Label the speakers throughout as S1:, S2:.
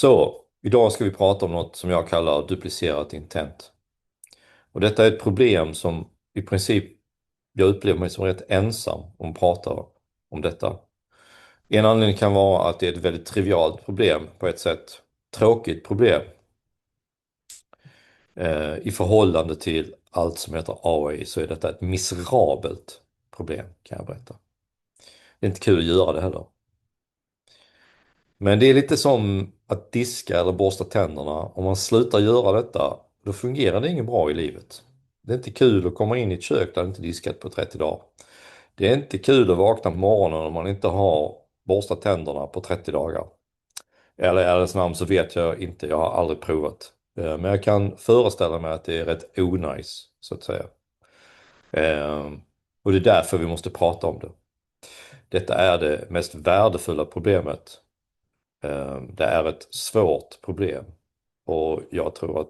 S1: Så, idag ska vi prata om något som jag kallar duplicerat intent. Och detta är ett problem som i princip jag upplever mig som rätt ensam om att prata om detta. En anledning kan vara att det är ett väldigt trivialt problem på ett sätt. Tråkigt problem. I förhållande till allt som heter AI så är detta ett miserabelt problem, kan jag berätta. Det är inte kul att göra det heller. Men det är lite som att diska eller borsta tänderna. Om man slutar göra detta, då fungerar det inget bra i livet. Det är inte kul att komma in i ett kök där det inte diskat på 30 dagar. Det är inte kul att vakna på morgonen om man inte har borstat tänderna på 30 dagar. Eller i ärlighetens namn så vet jag inte, jag har aldrig provat. Men jag kan föreställa mig att det är rätt onajs, så att säga. Och det är därför vi måste prata om det. Detta är det mest värdefulla problemet. Det är ett svårt problem och jag tror att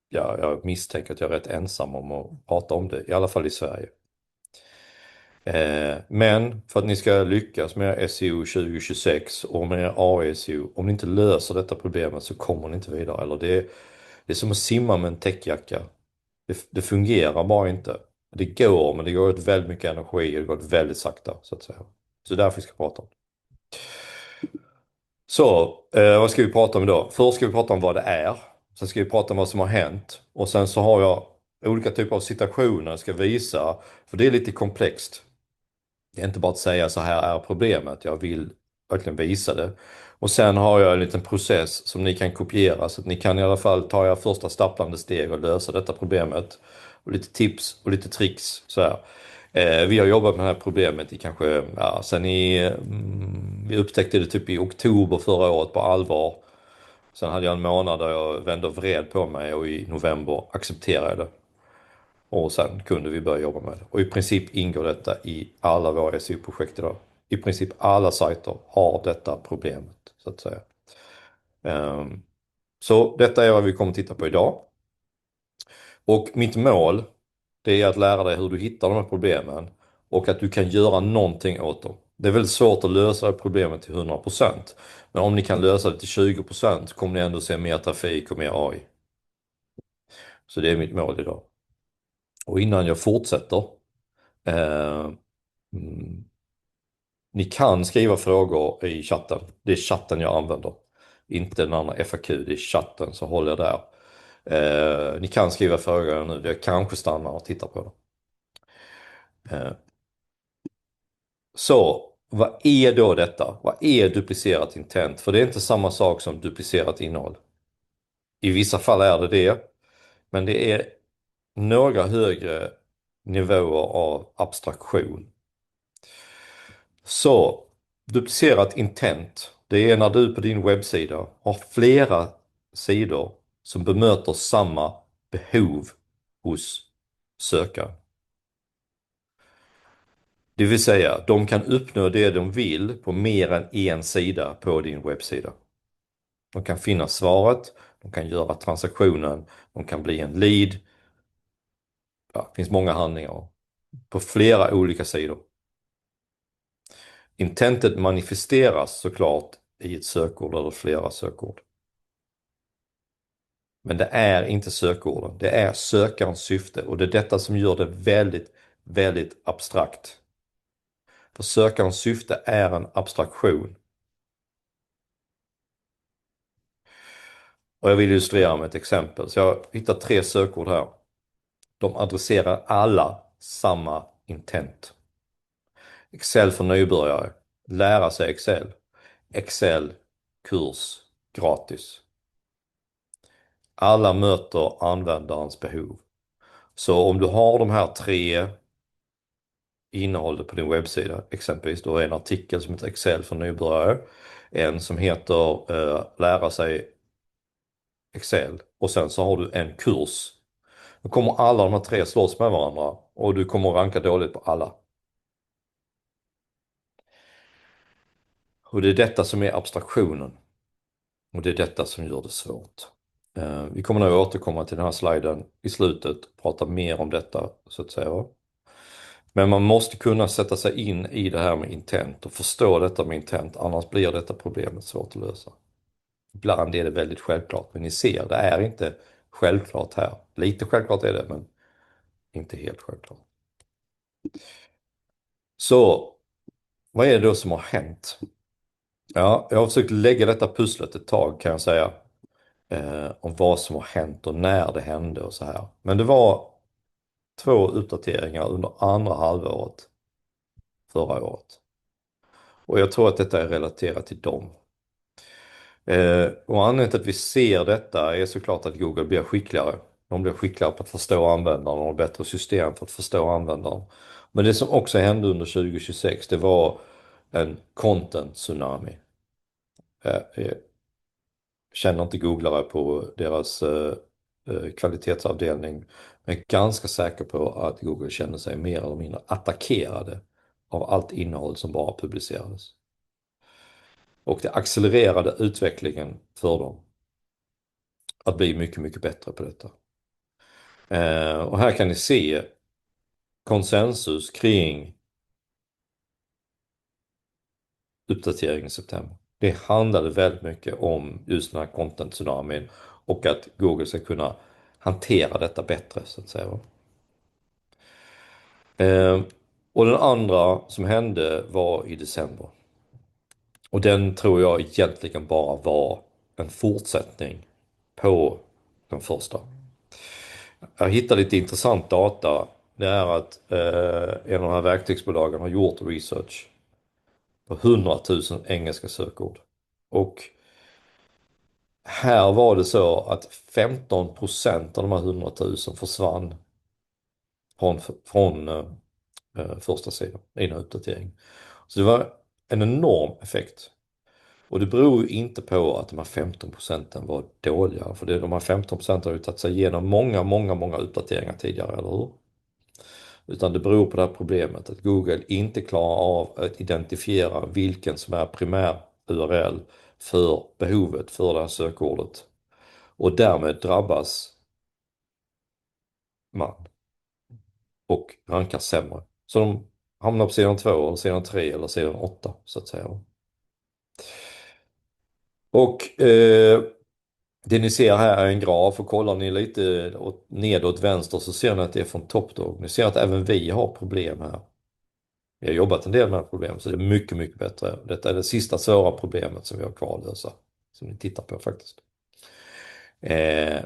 S1: jag misstänker att jag är rätt ensam om att prata om det, i alla fall i Sverige. Men för att ni ska lyckas med SEO 2026 och med AI-SEO, om ni inte löser detta problemet så kommer ni inte vidare. Eller det är som att simma med en täckjacka. Det fungerar bara inte. Det går, men det går åt väldigt mycket energi och det går åt väldigt sakta, så att säga. Så därför vi ska prata om det. Så, vad ska vi prata om idag? Först ska vi prata om vad det är. Sen ska vi prata om vad som har hänt. Och sen så har jag olika typer av situationer jag ska visa. För det är lite komplext. Det är inte bara att säga så här är problemet. Jag vill verkligen visa det. Och sen har jag en liten process som ni kan kopiera. Så att ni kan i alla fall ta era första stapplande steg och lösa detta problemet. Och lite tips och lite tricks. Så här. Vi har jobbat med det här problemet i kanske, vi upptäckte det typ i oktober förra året på allvar. Sen hade jag en månad där jag vände och vred på mig och i november accepterade jag det. Och sen kunde vi börja jobba med det. Och i princip ingår detta i alla våra SEO-projekt idag. I princip alla sajter har detta problemet, så att säga. Så detta är vad vi kommer att titta på idag. Och mitt mål, det är att lära dig hur du hittar de här problemen och att du kan göra någonting åt dem. Det är väldigt svårt att lösa det problemet till 100%. Men om ni kan lösa det till 20% kommer ni ändå se mer trafik och mer AI. Så det är mitt mål idag. Och innan jag fortsätter. Ni kan skriva frågor i chatten. Det är chatten jag använder. Inte den andra FAQ, det är chatten, så håller jag där. Ni kan skriva frågor nu, jag kanske stannar och tittar på det. Så, vad är då detta? Vad är duplicerat intent? För det är inte samma sak som duplicerat innehåll. I vissa fall är det, men det är några högre nivåer av abstraktion. Så, duplicerat intent, det är när du på din webbsida har flera sidor som bemöter samma behov hos sökaren. Det vill säga, de kan uppnå det de vill på mer än en sida på din webbsida. De kan finna svaret, de kan göra transaktionen, de kan bli en lead. Ja, det finns många handlingar på flera olika sidor. Intentet manifesteras såklart i ett sökord eller flera sökord. Men det är inte sökorden, det är sökarens syfte och det är detta som gör det väldigt, väldigt abstrakt. För sökarens syfte är en abstraktion. Och jag vill illustrera med ett exempel. Så jag har hittat 3 sökord här. De adresserar alla samma intent. Excel för nybörjare. Lära sig Excel. Excel kurs gratis. Alla möter användarens behov. Så om du har de här 3 innehållet på din webbsida, exempelvis då en artikel som heter Excel för nybörjare, en som heter lära sig Excel och sen så har du en kurs. Då kommer alla de här 3 slåss med varandra och du kommer ranka dåligt på alla. Och det är detta som är abstraktionen. Och det är detta som gör det svårt. Vi kommer nu återkomma till den här sliden i slutet och prata mer om detta, så att säga. Men man måste kunna sätta sig in i det här med intent och förstå detta med intent, annars blir detta problemet svårt att lösa. Ibland är det väldigt självklart, men ni ser, det är inte självklart här. Lite självklart är det, men inte helt självklart. Så vad är det då som har hänt? Ja, jag har försökt lägga detta pusslet ett tag kan jag säga. Om vad som har hänt och när det hände och så här. Men det var 2 uppdateringar under andra halvåret förra året. Och jag tror att detta är relaterat till dem. Och anledningen till att vi ser detta är såklart att Google blir skickligare. De blir skickligare på att förstå användaren och har bättre system för att förstå användaren. Men det som också hände under 2026 det var en content tsunami. Jag känner inte googlare på deras kvalitetsavdelning. Men jag är ganska säker på att Google känner sig mer eller mindre attackerade av allt innehåll som bara publicerades. Och det accelererade utvecklingen för dem att bli mycket, mycket bättre på detta. Och här kan ni se konsensus kring uppdateringen i september. Det handlade väldigt mycket om just den här content-tsunamin och att Google ska kunna hantera detta bättre så att säga. Och den andra som hände var i december. Och den tror jag egentligen bara var en fortsättning på den första. Jag hittade lite intressant data. Det är att en av de här verktygsbolagen har gjort research på 100 000 engelska sökord. Och här var det så att 15% av de här 100 000 försvann från första sidan i den här uppdateringen. Så det var en enorm effekt. Och det beror ju inte på att de här 15% var dåliga. För de här 15% har ju tagit sig igenom många uppdateringar tidigare, eller hur? Utan det beror på det här problemet att Google inte klarar av att identifiera vilken som är primär URL för behovet för det här sökordet. Och därmed drabbas man och rankar sämre. Så de hamnar på sidan 2 eller sidan 3 eller sidan 8 så att säga. Och det ni ser här är en graf och kollar ni lite nedåt vänster så ser ni att det är från TopDog. Ni ser att även vi har problem här. Vi har jobbat en del med problem så det är mycket, mycket bättre. Detta är det sista svåra problemet som vi har kvar att lösa. Som ni tittar på faktiskt.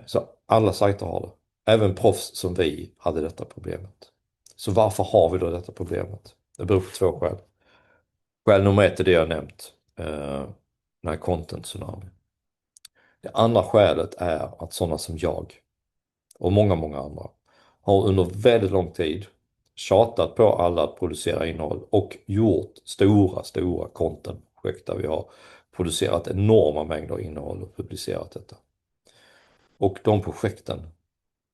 S1: Så alla sajter har det. Även proffs som vi hade detta problemet. Så varför har vi då detta problemet? Det beror på 2 skäl. Skäl nummer 1 är det jag nämnt. Den här content tsunami. Det andra skälet är att sådana som jag och många andra har under väldigt lång tid tjatat på alla att producera innehåll och gjort stora contentprojekt där vi har producerat enorma mängder innehåll och publicerat detta. Och de projekten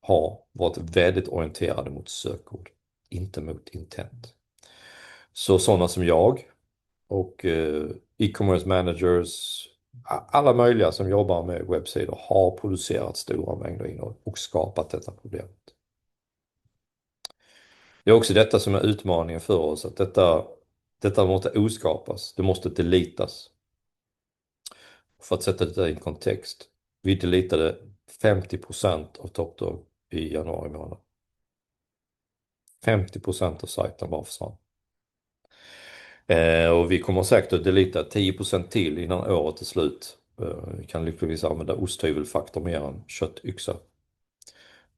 S1: har varit väldigt orienterade mot sökord, inte mot intent. Så sådana som jag och e-commerce managers, alla möjliga som jobbar med webbsidor har producerat stora mängder innehåll och skapat detta problemet. Det är också detta som är utmaningen för oss, att detta måste oskapas, det måste deletas. För att sätta det i en kontext, vi deletade 50% av TopDog i januari månad. 50% av sajten bara försvann. Och vi kommer säkert att delita 10% till innan året är slut. Vi kan lyckligtvis använda osthyvelfaktor mer än köttyxa.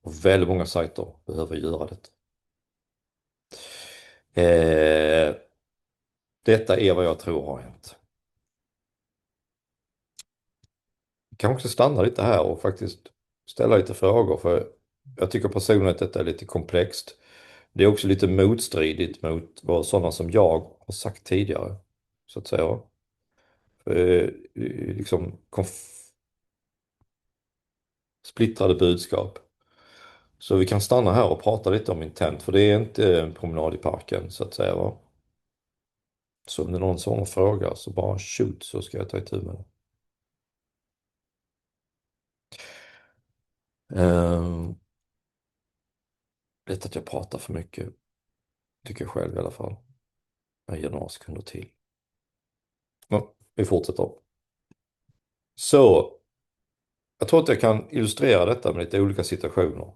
S1: Och väldigt många sajter behöver göra detta. Detta är vad jag tror har hänt. Vi kan också stanna lite här och faktiskt ställa lite frågor för jag tycker personligen att detta är lite komplext. Det är också lite motstridigt mot vad sådana som jag har sagt tidigare, så att säga. Liksom splittrade budskap. Så vi kan stanna här och prata lite om intent, för det är inte en promenad i parken, så att säga. Va? Så om det är någon som har en fråga så bara shoot så ska jag ta itu med det. Lite att jag pratar för mycket, tycker jag själv i alla fall. Jag ger några sekunder till. Men vi fortsätter. Så jag tror att jag kan illustrera detta med lite olika situationer.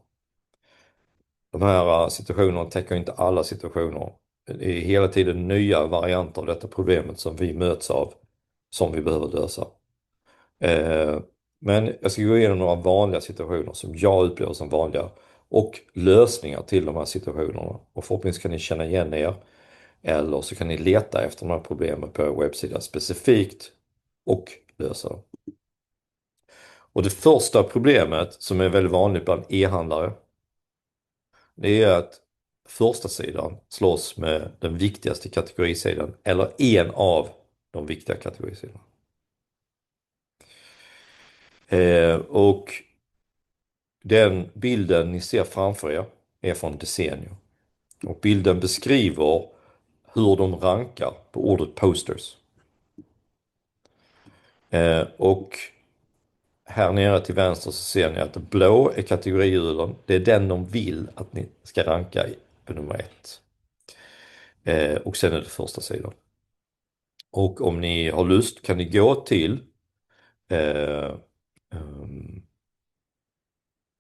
S1: De här situationerna täcker inte alla situationer. Det är hela tiden nya varianter av detta problemet som vi möts av, som vi behöver lösa. Men jag ska gå igenom några vanliga situationer som jag upplever som vanliga och lösningar till de här situationerna. Och förhoppningsvis kan ni känna igen er, eller så kan ni leta efter de här problemen på webbsidan specifikt och lösa dem. Och det första problemet som är väldigt vanligt bland e-handlare, det är att första sidan slåss med den viktigaste kategorisidan eller en av de viktiga kategorisidorna. Och den bilden ni ser framför er är från Desenio. Och bilden beskriver hur de rankar på ordet posters. Och här nere till vänster så ser ni att det blå är kategoriurlen. Det är den de vill att ni ska ranka i på nummer 1. Och sen är det första sidan. Och om ni har lust kan ni gå till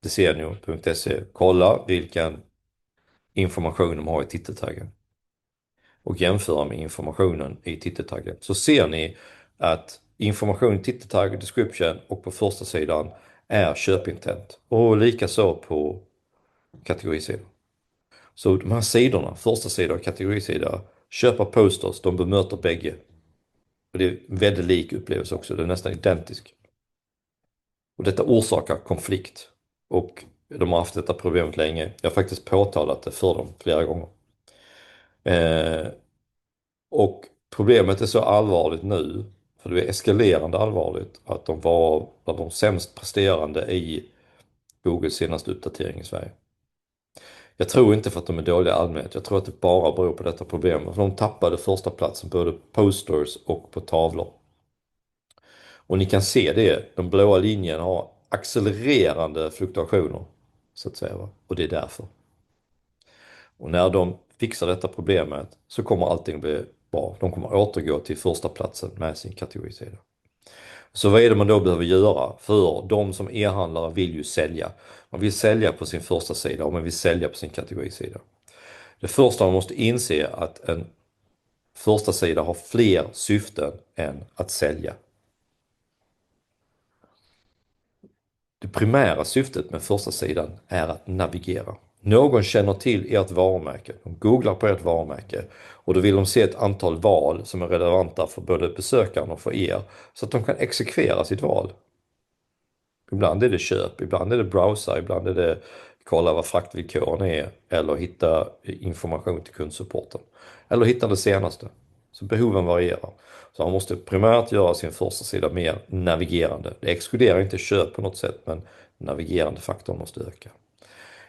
S1: desenio.se, kolla vilken information de har i titeltaggen och jämföra med informationen i titeltaggen. Så ser ni att information i titeltagg, description och på första sidan är köpintent och likaså på kategorisidan. Så de här sidorna, första sida och kategorisida, köpa posters, de bemöter bägge. Och det är väldigt lik upplevelse också, det är nästan identisk. Och detta orsakar konflikt. Och de har haft detta problemet länge. Jag har faktiskt påtalat det för dem flera gånger. Och problemet är så allvarligt nu, för det är eskalerande allvarligt, att de var bland de sämst presterande i Googles senaste uppdatering i Sverige. Jag tror inte för att de är dåliga i allmänhet, jag tror att det bara beror på detta problem. För de tappade första platsen både på posters och på tavlor. Och ni kan se det, den blåa linjen har accelererande fluktuationer, så att säga. Och det är därför. Och när de fixar detta problemet så kommer allting bli bra. De kommer återgå till första platsen med sin kategorisida. Så vad är det man då behöver göra? För de som e-handlare vill ju sälja. Man vill sälja på sin första sida och man vill sälja på sin kategorisida. Det första man måste inse är att en första sida har fler syften än att sälja. Det primära syftet med första sidan är att navigera. Någon känner till ert varumärke, de googlar på ert varumärke och då vill de se ett antal val som är relevanta för både besökaren och för er så att de kan exekvera sitt val. Ibland är det köp, ibland är det browsa, ibland är det kolla vad fraktvillkoren är eller hitta information till kundsupporten. Eller hitta det senaste. Så behoven varierar. Så man måste primärt göra sin första sida mer navigerande. Det exkluderar inte köp på något sätt, men navigerande faktorn måste öka.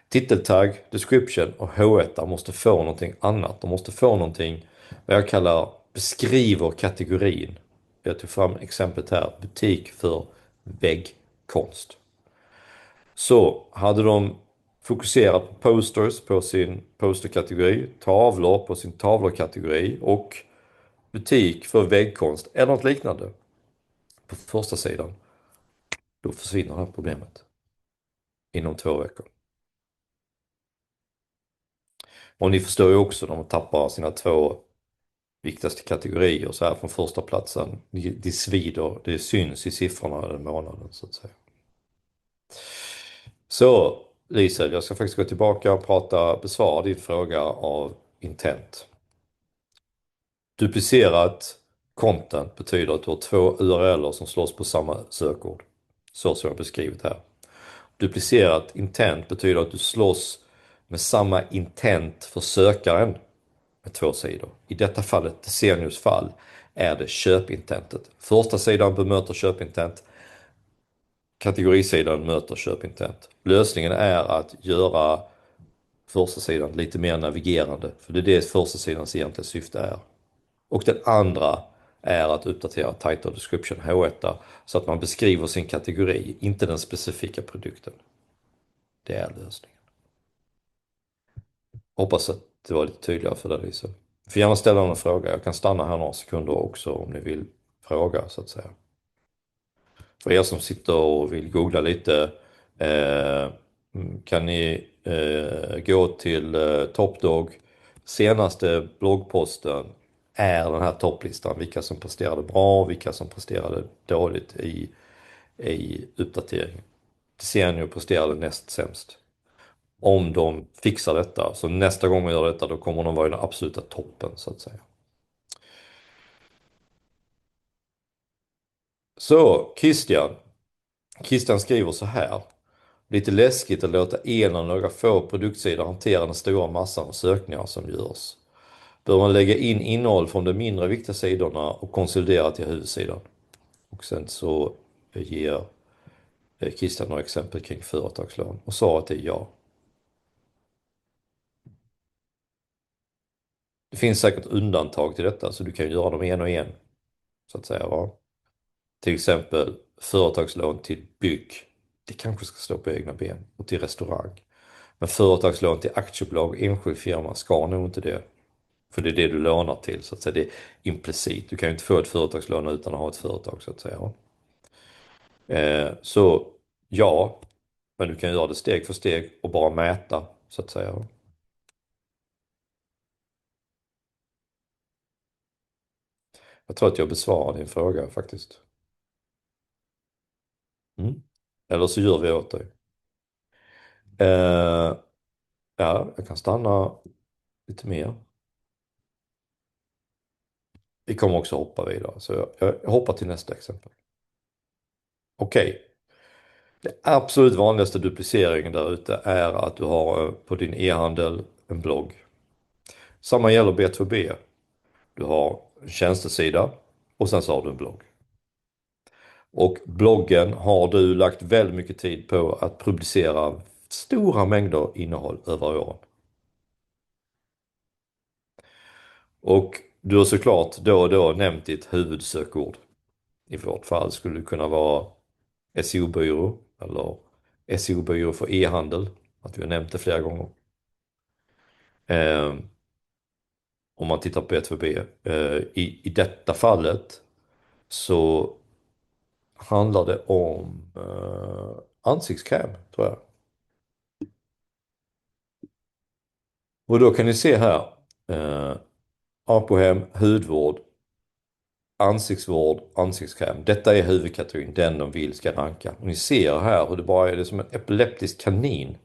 S1: Titeltagg, description och H1 måste få någonting annat. De måste få någonting, vad jag kallar beskriver kategorin. Jag tog fram exemplet här, butik för väggkonst. Så hade de fokuserat på posters på sin posterkategori, tavlor på sin tavlorkategori och butik för väggkonst eller något liknande på första sidan, då försvinner det här problemet inom 2 veckor. Och ni förstår ju också när de tappar sina 2 viktigaste kategorier så här från första platsen. Det svider, det syns i siffrorna den månaden så att säga. Så Lisa, jag ska faktiskt gå tillbaka och besvara din fråga av intent. Duplicerat content betyder att du har 2 URLer som slåss på samma sökord. Så som jag beskrivit här. Duplicerat intent betyder att du slåss med samma intent för sökaren med 2 sidor. I detta fallet, Desenios fall, är det köpintentet. Första sidan bemöter köpintent. Kategorisidan möter köpintent. Lösningen är att göra första sidan lite mer navigerande. För det är det första sidans egentliga syfte är. Och den andra är att uppdatera title description H1 så att man beskriver sin kategori, inte den specifika produkten. Det är lösningen. Hoppas att det var lite tydligare för dig, Lisa. Du får gärna ställa någon fråga. Jag kan stanna här några sekunder också om ni vill fråga så att säga. För er som sitter och vill googla lite kan ni gå till Topdog. Senaste bloggposten är den här topplistan. Vilka som presterade bra, vilka som presterade dåligt i uppdateringen. Desenio presterade näst sämst. Om de fixar detta, så nästa gång vi gör detta då kommer de vara i den absoluta toppen så att säga. Så, Christian. Christian skriver så här. Lite läskigt att låta en av några få produktsidor hantera den stora massan av sökningar som görs. Bör man lägga in innehåll från de mindre viktiga sidorna och konsolidera till huvudsidan. Och sen så ger Christian några exempel kring företagslån och svaret är ja. Det finns säkert undantag till detta så du kan göra dem en och en så att säga. Va? Till exempel företagslån till bygg. Det kanske ska stå på egna ben och till restaurang. Men företagslån till aktiebolag och enskild firma ska nog inte det. För det är det du lånar till så att säga. Det är implicit. Du kan ju inte få ett företagslån utan att ha ett företag så att säga. Så ja, men du kan göra det steg för steg och bara mäta så att säga. Jag tror att jag besvarar din fråga faktiskt. Mm. Eller så gör vi åt dig. Eh, ja, jag kan stanna lite mer. Vi kommer också hoppa vidare. Så jag hoppar till nästa exempel. Okej. Det absolut vanligaste dupliceringen där ute är att du har på din e-handel en blogg. Samma gäller B2B. Du har en tjänstesida och sen så har du en blogg. Och bloggen har du lagt väldigt mycket tid på att publicera stora mängder innehåll över åren. Och du har såklart då och då nämnt ditt huvudsökord. I vårt fall skulle det kunna vara SEO-byrå eller SEO-byrå för e-handel. Att vi har nämnt det flera gånger. Om man tittar på B2B. I detta fallet så handlar det om ansiktskräm tror jag. Och då kan ni se här. Apohem, hudvård, ansiktsvård, ansiktskräm. Detta är huvudkategorin, den de vill ska ranka. Och ni ser här hur det bara är det som en epileptisk kanin.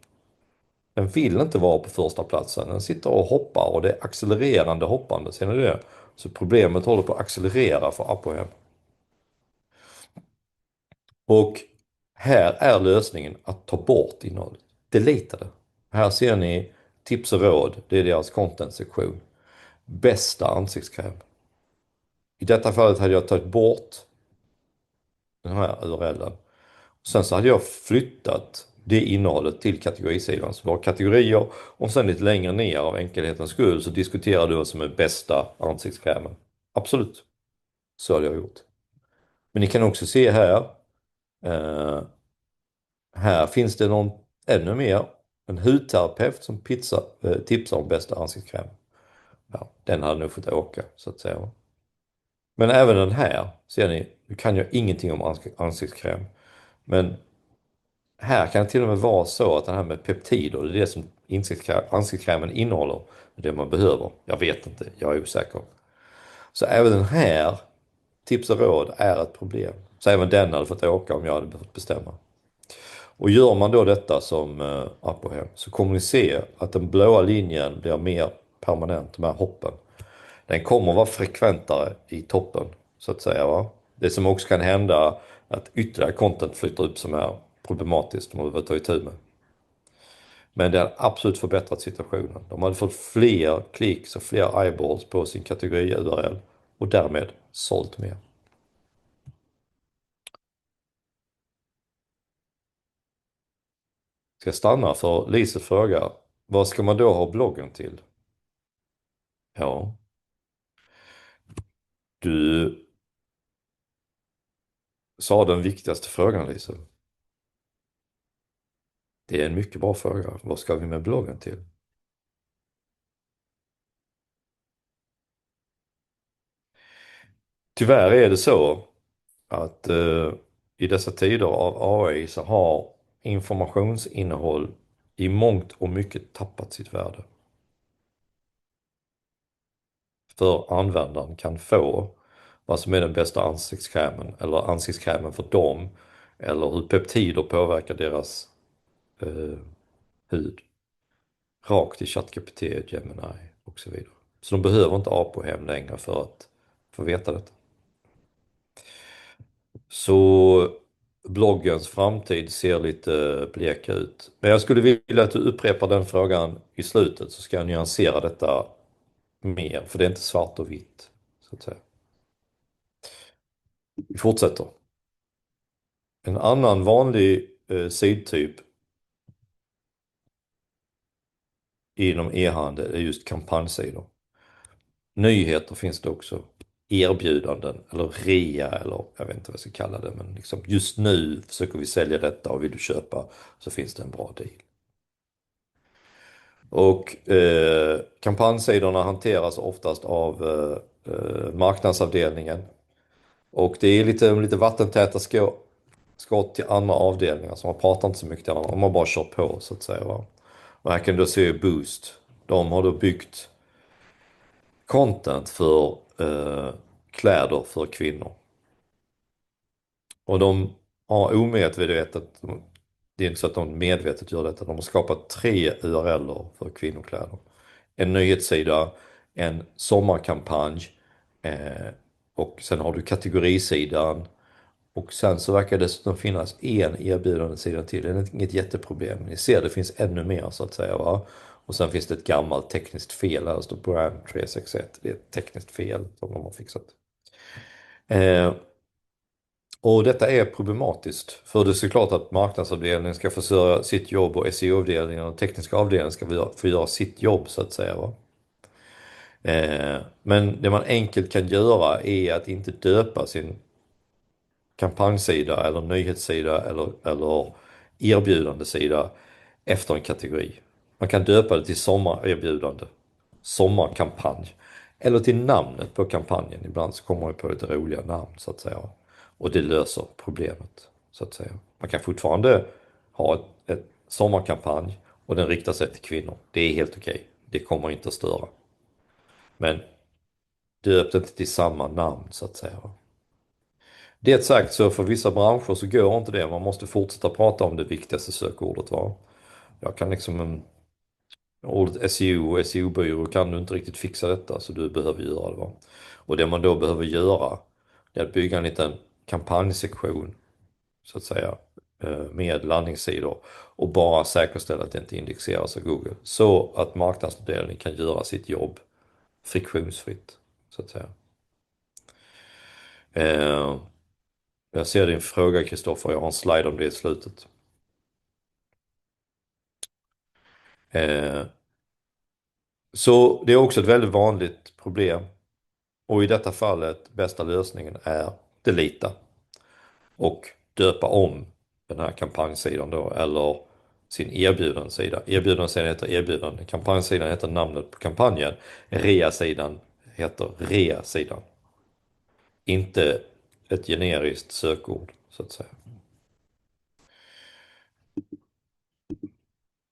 S1: Den vill inte vara på första platsen. Den sitter och hoppar och det är accelererande hoppande. Ser ni det? Så problemet håller på att accelerera för Apohem. Och här är lösningen att ta bort innehållet. Deleta det. Här ser ni tips och råd. Det är deras content-sektion. Bästa ansiktskräm. I detta fallet hade jag tagit bort den här URLen. Sen så hade jag flyttat det innehållet till kategorisidan. Så var kategorier och sen lite längre ner av enkelhetens skull så diskuterar du vad som är bästa ansiktskrämen. Absolut. Så hade jag gjort. Men ni kan också se här. Här finns det någon ännu mer. En hudterapeut som tipsar om bästa ansiktskräm. Ja, den hade nog fått åka så att säga. Men även den här, ser ni, nu kan jag ingenting om ansiktskräm. Men här kan det till och med vara så att det här med peptider, det är det som ansiktskrämen innehåller. Det man behöver. Jag vet inte, jag är osäker. Så även den här tips och råd är ett problem. Så även den hade fått åka om jag hade fått bestämma. Och gör man då detta som Apohem så kommer ni se att den blåa linjen blir mer permanent, de här hoppen. Den kommer vara frekventare i toppen så att säga. Va? Det som också kan hända att ytterligare content flyttar upp som är problematiskt om man behöver ta itu med. Men det har absolut förbättrat situationen. De hade fått fler klicks och fler eyeballs på sin kategori-URL och därmed sålt mer. Ska jag stanna för Lise fråga. Vad ska man då ha bloggen till? Ja, du sa den viktigaste frågan Lise. Det är en mycket bra fråga. Vad ska vi med bloggen till? Tyvärr är det så att i dessa tider av AI så har informationsinnehåll i mångt och mycket tappat sitt värde. För användaren kan få vad som är den bästa ansiktskrämen eller ansiktskrämen för dem eller hur peptider påverkar deras hud rakt i ChatGPT, Gemini och så vidare. Så de behöver inte apohem längre för att få veta detta. Så bloggens framtid ser lite blek ut. Men jag skulle vilja att du upprepar den frågan i slutet så ska jag nyansera detta mer, för det är inte svart och vitt, så att säga. Vi fortsätter. En annan vanlig sidtyp inom e-handel är just kampanjsidor. Nyheter finns det också. Erbjudanden eller rea eller jag vet inte vad jag ska kalla det, men liksom just nu försöker vi sälja detta och vill du köpa så finns det en bra deal. Och kampanjsidorna hanteras oftast av marknadsavdelningen och det är lite vattentäta skott till andra avdelningar så man pratar inte så mycket till andra, man bara kör på så att säga. Va? Och här kan du se Boost, de har då byggt content för kläder för kvinnor. Och de har omedvetet, det är inte så att de medvetet gör detta, de har skapat 3 URLer för kvinnokläder. En nyhetssida, en sommarkampanj och sen har du kategorisidan och sen så verkar det dessutom finnas en erbjudande sida till. Det är inget jätteproblem. Ni ser det finns ännu mer så att säga va. Och sen finns det ett gammalt tekniskt fel här, det står brand 361. Det är ett tekniskt fel som de har fixat. Och detta är problematiskt för det är såklart att marknadsavdelningen ska försörja sitt jobb och SEO-avdelningen och tekniska avdelningen ska få göra sitt jobb så att säga va. Men det man enkelt kan göra är att inte döpa sin kampanjsida eller nyhetssida eller erbjudandesida efter en kategori. Man kan döpa det till sommarerbjudande, sommarkampanj eller till namnet på kampanjen. Ibland så kommer man på lite roliga namn så att säga. Och det löser problemet så att säga. Man kan fortfarande ha ett sommarkampanj och den riktar sig till kvinnor. Det är helt okej. Det kommer inte att störa. Men döp det inte till samma namn så att säga. Det sagt så för vissa branscher så går inte det. Man måste fortsätta prata om det viktigaste sökordet va. Jag kan liksom ordet SEO och SEO-byrå kan du inte riktigt fixa detta så du behöver göra det va. Och det man då behöver göra det är att bygga en liten kampanjsektion så att säga med landningssidor och bara säkerställa att det inte indexeras av Google så att marknadsavdelningen kan göra sitt jobb friktionsfritt så att säga. Jag ser din fråga Kristoffer, jag har en slide om det i slutet. Så det är också ett väldigt vanligt problem och i detta fallet bästa lösningen är deleta och döpa om den här kampanjsidan då eller sin erbjudandesida. Erbjudandesidan heter erbjudande, kampanjsidan heter namnet på kampanjen, rea-sidan heter rea-sidan. Inte ett generiskt sökord så att säga.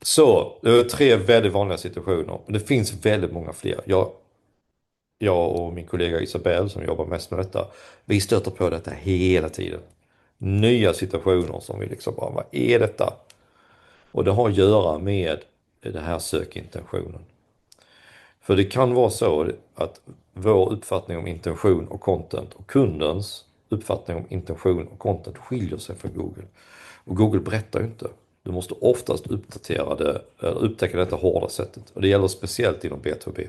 S1: Så, det är 3 väldigt vanliga situationer. Men det finns väldigt många fler. Jag och min kollega Isabelle som jobbar mest med detta, vi stöter på detta hela tiden. Nya situationer som vi liksom bara, vad är detta? Och det har att göra med den här sökintentionen. För det kan vara så att vår uppfattning om intention och content och kundens uppfattning om intention och content skiljer sig från Google. Och Google berättar ju inte. Du måste oftast upptäcka detta hårda sättet. Och det gäller speciellt inom B2B.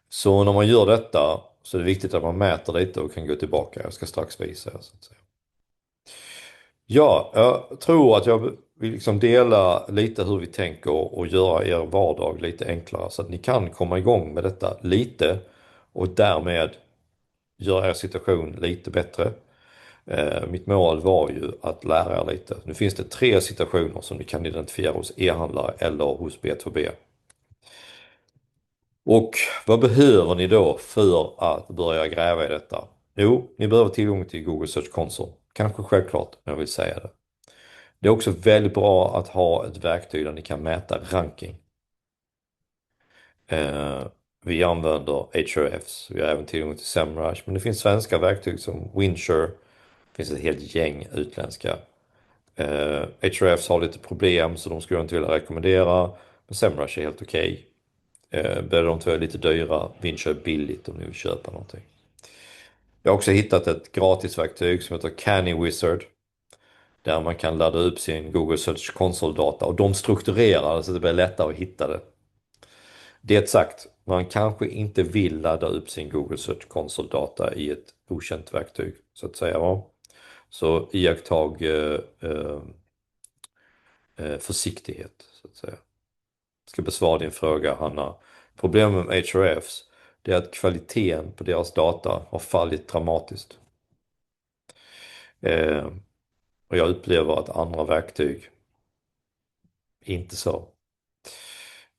S1: Så när man gör detta så är det viktigt att man mäter lite och kan gå tillbaka. Jag ska strax visa er så att säga. Ja, jag tror att jag vill liksom dela lite hur vi tänker och göra er vardag lite enklare så att ni kan komma igång med detta lite och därmed göra er situation lite bättre. Mitt mål var ju att lära er lite. Nu finns det 3 situationer som ni kan identifiera hos e-handlare eller hos B2B. Och vad behöver ni då för att börja gräva i detta? Jo, ni behöver tillgång till Google Search Console. Kanske självklart, men jag vill säga det. Det är också väldigt bra att ha ett verktyg där ni kan mäta ranking. Vi använder Ahrefs, vi har även tillgång till SEMrush, men det finns svenska verktyg som Winshare, det finns ett helt gäng utländska. Ahrefs har lite problem så de skulle jag inte vilja rekommendera, men SEMrush är helt okej. Bägge de två är lite dyra, Winshare är billigt om ni vill köpa någonting. Jag har också hittat ett gratisverktyg som heter Canny Wizard, där man kan ladda upp sin Google Search Console-data och de strukturerar så det blir lättare att hitta det. Det sagt, man kanske inte vill ladda upp sin Google Search Console-data i ett okänt verktyg, så att säga. Va? Så iakttag försiktighet, så att säga. Jag ska besvara din fråga, Hanna. Problemet med Ahrefs är att kvaliteten på deras data har fallit dramatiskt. Och jag upplever att andra verktyg inte så.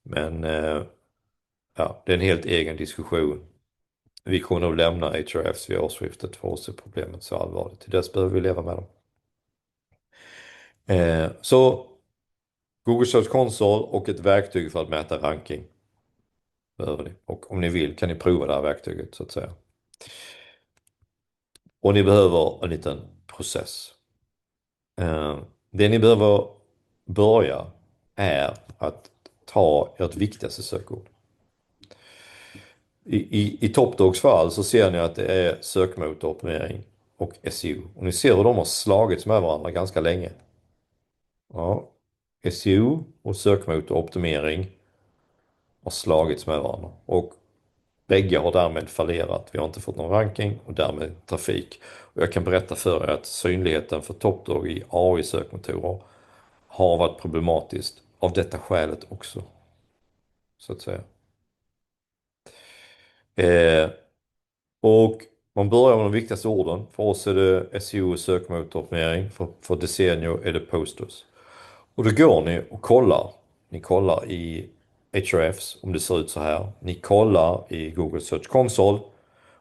S1: Men ja, det är en helt egen diskussion. Vi kommer nog lämna Ahrefs vid årsskiftet för oss är problemet så allvarligt. Till dess behöver vi leva med dem. Så Google Search Console och ett verktyg för att mäta ranking behöver ni. Och om ni vill kan ni prova det här verktyget så att säga. Och ni behöver en liten process. Det ni behöver börja är att ta ert viktigaste sökord. I TopDogs fall så ser ni att det är sökmotoroptimering och SEO. Och ni ser hur de har slagits med varandra ganska länge. Ja, SEO och sökmotoroptimering har slagits med varandra. Och bägge har därmed fallerat. Vi har inte fått någon ranking och därmed trafik. Och jag kan berätta för er att synligheten för TopDog i AI-sökmotorer har varit problematiskt av detta skälet också. Så att säga. Och man börjar med de viktigaste orden. För oss är det SEO och sökmotoroptimering. För Desenio är det posters. Och då går ni och kollar. Ni kollar i Ahrefs om det ser ut så här. Ni kollar i Google Search Console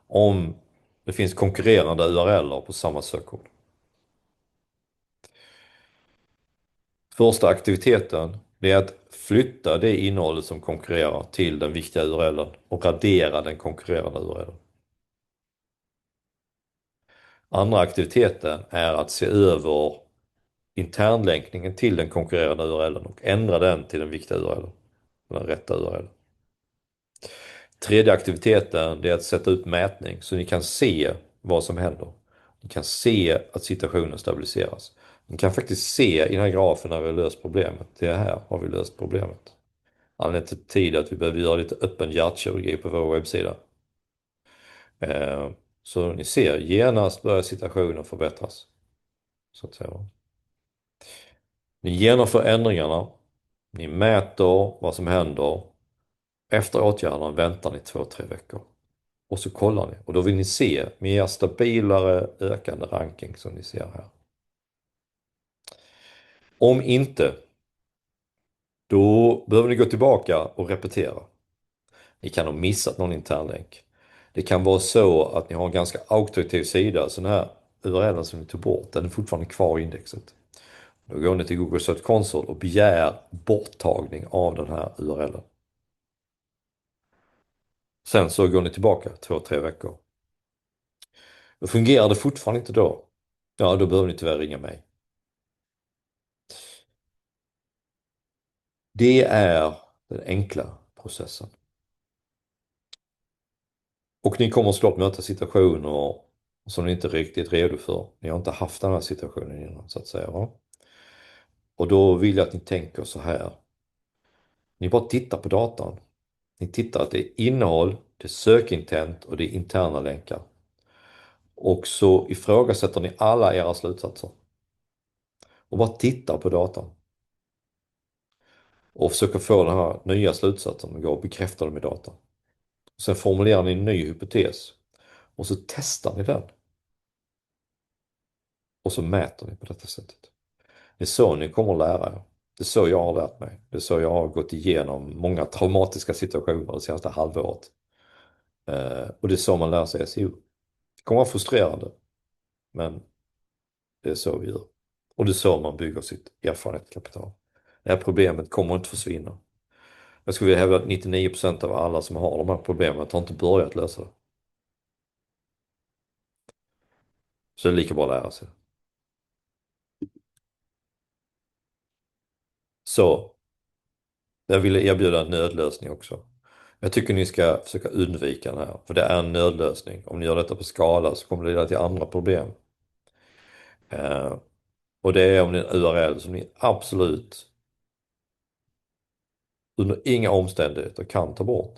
S1: om det finns konkurrerande URLer på samma sökord. Första aktiviteten är att flytta det innehållet som konkurrerar till den viktiga URLen och radera den konkurrerande URLen. Andra aktiviteten är att se över internlänkningen till den konkurrerande URLen och ändra den till den viktiga URLen, den rätta URLen. Tredje aktiviteten är att sätta ut mätning så ni kan se vad som händer. Ni kan se att situationen stabiliseras. Ni kan faktiskt se i den här grafen när vi har löst problemet. Det här har vi löst problemet. Anledningen till tid att vi behöver göra lite öppen hjärtkirurgi på vår webbsida. Så ni ser, genast börjar situationen förbättras. Så att säga. Ni genomför ändringarna. Ni mäter vad som händer. Efter åtgärderna väntar ni 2-3 veckor. Och så kollar ni. Och då vill ni se mer stabilare ökande ranking som ni ser här. Om inte, då behöver ni gå tillbaka och repetera. Ni kan ha missat någon internlänk. Det kan vara så att ni har en ganska auktoritativ sida. Så den här URLen som ni tog bort, den är fortfarande kvar i indexet. Då går ni till Google Search Console och begär borttagning av den här URLen. Sen så går ni tillbaka 2-3 veckor. Då fungerar det fortfarande inte då. Ja, då behöver ni tyvärr ringa mig. Det är den enkla processen. Och ni kommer såklart möta situationer som ni inte är riktigt redo för. Ni har inte haft den här situationen innan så att säga. Va? Och då vill jag att ni tänker så här. Ni bara tittar på datan. Ni tittar att det är innehåll, det är sökintent och det är interna länkar. Och så ifrågasätter ni alla era slutsatser. Och bara tittar på datan. Och försöker få den här nya slutsatsen och gå och bekräfta dem i datan. Sen formulerar ni en ny hypotes. Och så testar ni den. Och så mäter ni på detta sättet. Det är så ni kommer att lära er. Det är så jag har lärt mig. Det är så jag har gått igenom många traumatiska situationer det senaste halvåret. Och det är så man lär sig SEO. Det kommer vara frustrerande, men det är så vi gör. Och det är så man bygger sitt erfarenhetskapital. Det här problemet kommer inte försvinna. Jag skulle vilja hävda att 99% av alla som har de här problemen har inte börjat lösa det. Så det är lika bra att lära sig. Så jag ville erbjuda en nödlösning också. Jag tycker ni ska försöka undvika den här, för det är en nödlösning. Om ni gör detta på skala så kommer det leda till andra problem. Eh, och det är om det är en URL som ni absolut under inga omständigheter kan ta bort.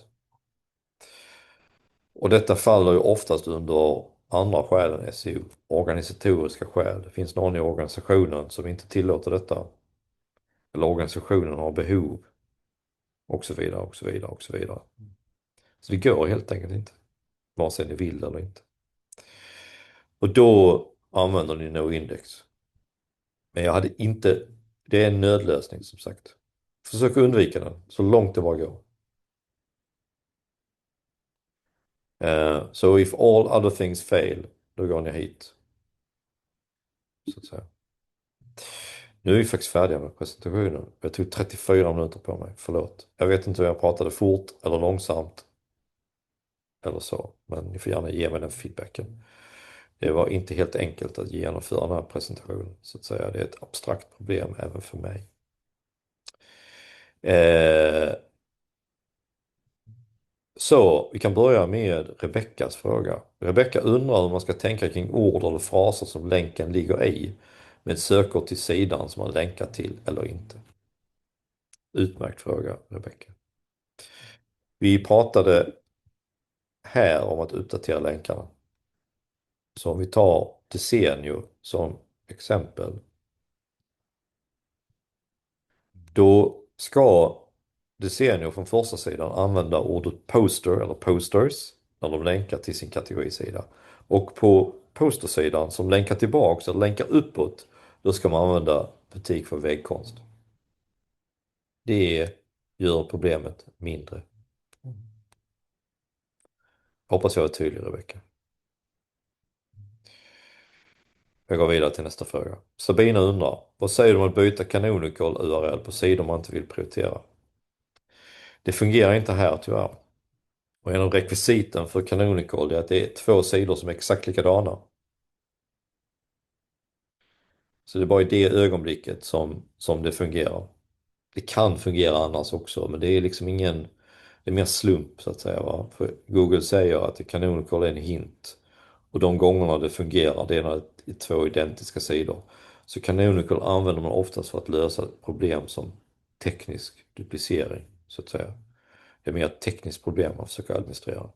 S1: Och detta faller ju oftast under andra skäl än SEO, organisatoriska skäl. Det finns någon i organisationen som inte tillåter detta. Eller organisationen har behov och så vidare och så vidare och så vidare. Så det går helt enkelt inte, vare sig ni vill eller inte. Och då använder ni NoIndex. Men jag hade inte, det är en nödlösning som sagt. Försök undvika den så långt det bara går. So if all other things fail, då går ni hit. Så att säga. Nu är vi faktiskt färdiga med presentationen. Jag tog 34 minuter på mig, förlåt. Jag vet inte om jag pratade fort eller långsamt. Eller så, men ni får gärna ge mig den feedbacken. Det var inte helt enkelt att genomföra den här presentationen, så att säga. Det är ett abstrakt problem även för mig. Så vi kan börja med Rebeckas fråga. Rebecka undrar hur man ska tänka kring ord eller fraser som länken ligger i med sökord till sidan som man länkar till eller inte. Utmärkt fråga, Rebecka. Vi pratade här om att uppdatera länkarna. Så om vi tar Desenio som exempel. Då ska Desenio från första sidan använda ordet poster eller posters när de länkar till sin kategorisida. Och på postersidan som länkar tillbaks eller länkar uppåt, då ska man använda butik för väggkonst. Det gör problemet mindre. Hoppas jag är tydlig, Rebecka. Jag går vidare till nästa fråga. Sabina undrar, vad säger du om att byta Canonical URL på sidor man inte vill prioritera? Det fungerar inte här tyvärr. Och en av rekvisiten för Canonical är att det är 2 sidor som är exakt likadana. Så det är bara i det ögonblicket som det fungerar. Det kan fungera annars också, men det är liksom ingen, det är mer slump så att säga. Va? För Google säger att Canonical är en hint. Och de gångerna det fungerar, det är när det är 2 identiska sidor. Så Canonical använder man oftast för att lösa problem som teknisk duplicering, så att säga. Det är mer ett tekniskt problem man försöker administrera.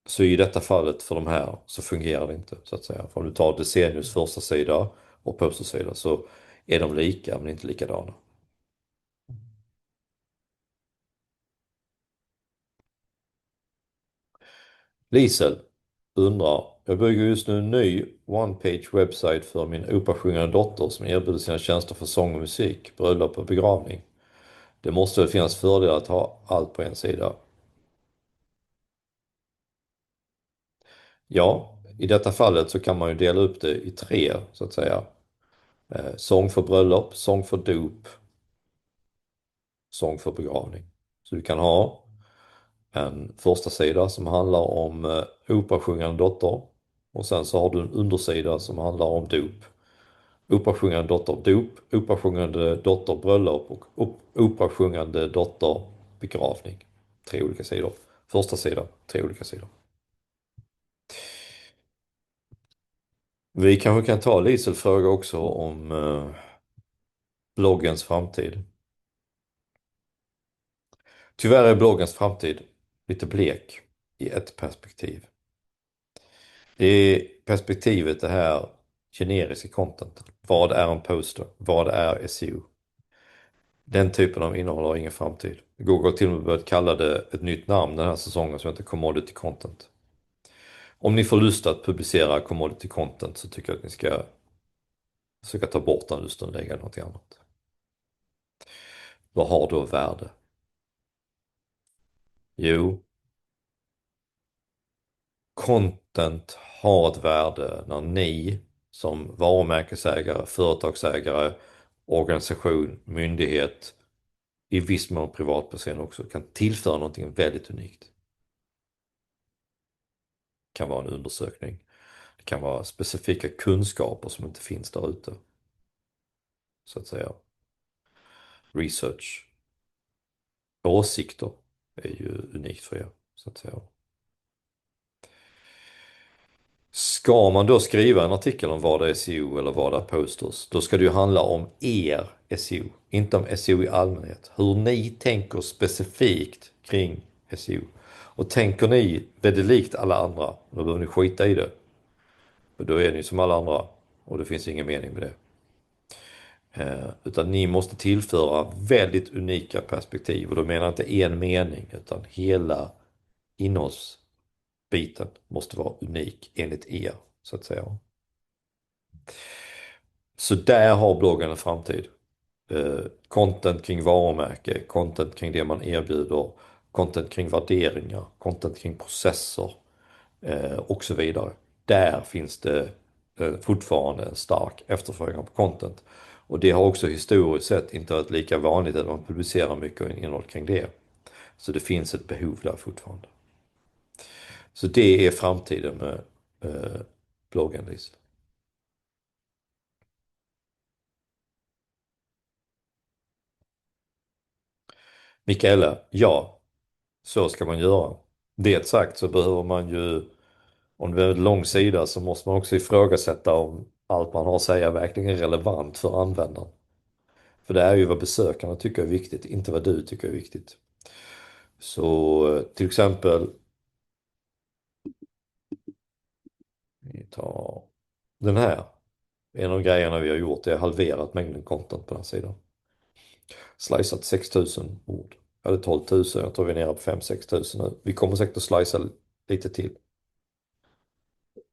S1: Så i detta fallet för de här så fungerar det inte, så att säga. För om du tar Desennius första sida och postersida så är de lika men inte likadana. Lisel undrar, jag bygger just nu en ny one-page webbsite för min operasjungande dotter som erbjuder sina tjänster för sång och musik, bröllop och begravning. Det måste väl finnas fördelar att ha allt på en sida. Ja, i detta fallet så kan man ju dela upp det i 3 så att säga. Sång för bröllop, sång för dop, sång för begravning. Så du kan ha en första sida som handlar om operasjungande dotter och sen så har du en undersida som handlar om dop. Operasjungande dotter dop, operasjungande dotter bröllop och operasjungande dotter begravning. 3 olika sidor. Första sidan, 3 olika sidor. Vi kanske kan ta Lisel fråga också om bloggens framtid. Tyvärr är bloggens framtid lite blek i ett perspektiv. Det perspektivet är här generiska content. Vad är en poster? Vad är SEO? Den typen av innehåll har ingen framtid. Google har till och med börjat kalla det ett nytt namn den här säsongen som heter commodity content. Om ni får lust att publicera commodity content så tycker jag att ni ska Försöka ta bort den just och lägga något annat. Vad har då värde? Jo, content har ett värde när ni som varumärkesägare, företagsägare, organisation, myndighet, i viss mån privatperson också, kan tillföra någonting väldigt unikt. Det kan vara en undersökning. Det kan vara specifika kunskaper som inte finns där ute. Så att säga. Research. Åsikter är ju unikt för er. Så att säga. Ska man då skriva en artikel om vad är SEO eller vad är posters, då ska det ju handla om er SEO, inte om SEO i allmänhet. Hur ni tänker specifikt kring SEO. Och tänker ni väldigt likt alla andra, då behöver ni skita i det. För då är ni som alla andra och det finns ingen mening med det. Utan ni måste tillföra väldigt unika perspektiv och då menar jag inte en mening utan hela innehållsbiten måste vara unik enligt er så att säga. Så där har bloggen en framtid. Content kring varumärke, content kring det man erbjuder, content kring värderingar, content kring processer och så vidare. Där finns det fortfarande en stark efterfrågan på content. Och det har också historiskt sett inte varit lika vanligt att man publicerar mycket innehåll kring det. Så det finns ett behov där fortfarande. Så det är framtiden med bloggen, Lisa. Mikaela, ja, så ska man göra. Det sagt så behöver man ju, om det är en lång sida så måste man också ifrågasätta om allt man har att säga verkligen är relevant för användaren. För det är ju vad besökarna tycker är viktigt, inte vad du tycker är viktigt. Så till exempel, vi tar den här. En av grejerna vi har gjort är halverat mängden content på den här sidan. Slicat 6000 ord. Eller 12 000, jag tror vi är nere på 5-6 000 nu. Vi kommer säkert att slicea lite till.